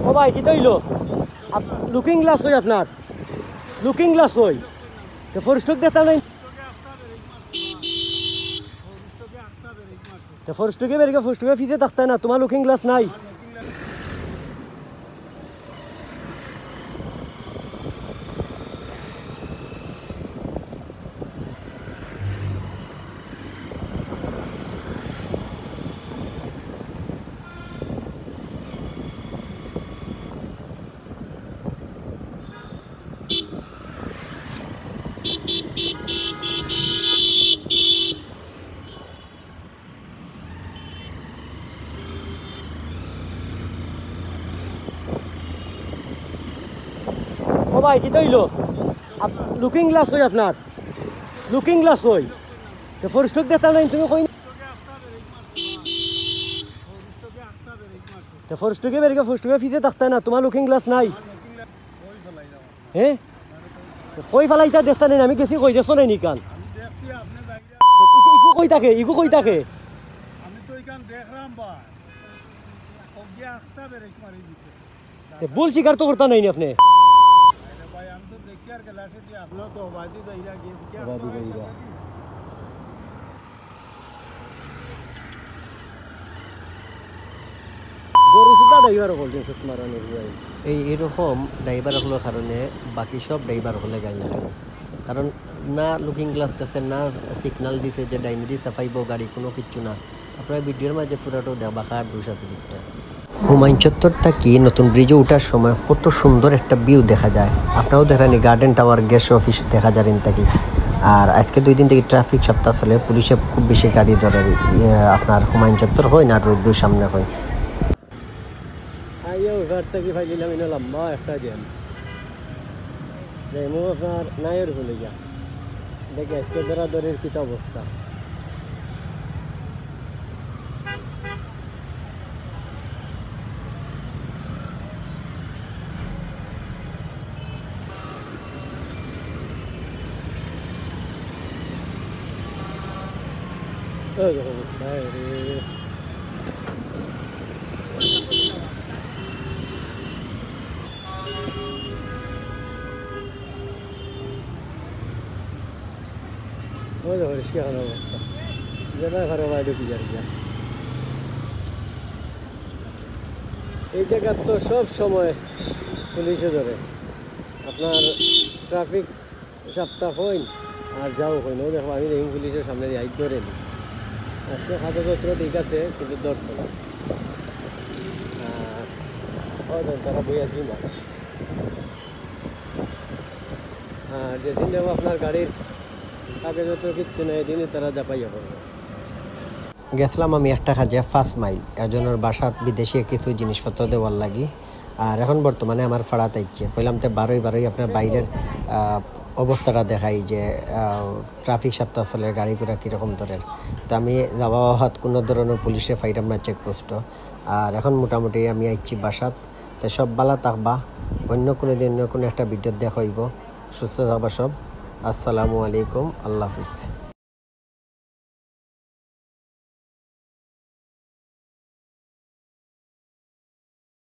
ও ভাই কি তৈল লুকিং গ্লাস হই আপনার লুকিং গ্লাস হই তো ফরস্টক দেখা নাই তো ফরস্টকে বেরিয়ে ফরস্টকে ফিজে থাকতে না তোমার লুকিং গ্লাস নাই ও ভাই কি তৈল লুকিং গ্লাস হই আপনার লুকিং গ্লাস হই তো ফরস্টক দেখা নাই তুমি কই তো ফরস্টকে বেরিয়ে ফরস্টকে ফিজে থাকতে না তোমার লুকিং গ্লাস নাই হ্যাঁ কই ফেলাইতা দেখতে নেই আমি গেছি কই দেখছো নাই নিকান ইকু কই থাকে ইকু কই থাকে আমি তো এখান দেখলাম ভাই ওগিয়া আস্তা বেরেক মারি দিছে ভুল স্বীকার তো করতে নাই আপনি ভাই আমি তো দেখি আর গ্লাসে দিয়ে আপনার তো আবাদি যাইরা গিয়ে কি আবাদি যাইরা গরু সুদা ড্রাইভার বলছেন সত মারানোর ভাই এই এরকম ড্রাইভার হলোর কারণে বাকি সব ড্রাইভার হলে গাইল খায় কারণ না লুকিং গ্লাস দিচ্ছে না সিগনাল দিছে যে ডাইনি দিয়ে সাফাইব গাড়ি কোনো কিচ্ছু না আপনার ভিডিওর মাঝে পুরাটো দেবা খার দোষ আছে দিকটা হুমায়ুন চত্বর থাকি নতুন ব্রিজে ওঠার সময় কত সুন্দর একটা ভিউ দেখা যায় আপনারাও দেখেনি গার্ডেন টাওয়ার গ্যাস অফিস দেখা যায় থাকি আর আজকে 2 দিন থেকে ট্রাফিক সপ্তাহ চলে পুলিশে খুব বেশি গাড়ি ধরে আপনার হুমায়ুন চত্বর হয় না রোদ্দুর সামনে হয় আইও ঘর থেকে ফাইলিলাম ইনো লম্বা একটা জ্যাম যাইমু আপনার নায়ের হলে যা দেখে আজকে দরাদরের কি অবস্থা এই জায়গা তো সব সময় পুলিশে ধরে আপনার ট্রাফিক সপ্তাহ হইন আর যাও হইন ও দেখো আমি দেখি পুলিশের সামনে দিয়ে ধরে নি আজকে কাগজপত্র ঠিক আছে কিন্তু ধরতো না তারা বই আসি না আর যেদিন যাবো আপনার গাড়ির কাগজপত্র কিচ্ছু নেই এদিনই তারা জাপাইয়া পড়বে গেছিলাম আমি একটা কাজে 5 মাইল একজনের বাসাত বিদেশি কিছু জিনিসপত্র দেওয়ার লাগি আর এখন বর্তমানে আমার ফাড়াতে ইচ্ছে কইলাম তো বারোই আপনার বাইরের অবস্থাটা দেখাই যে ট্রাফিক সপ্তাহ চলে গাড়ি ঘোড়া কীরকম ধরের তো আমি যাওয়া হাত কোনো ধরনের পুলিশে ফাইলাম না চেকপোস্ট আর এখন মোটামুটি আমি আইছি বাসাত তো সব বালা থাকবা অন্য কোনো দিন অন্য কোনো একটা ভিডিও দেখাইব সুস্থ থাকবা সব আসসালামু আলাইকুম আল্লাহ হাফিজ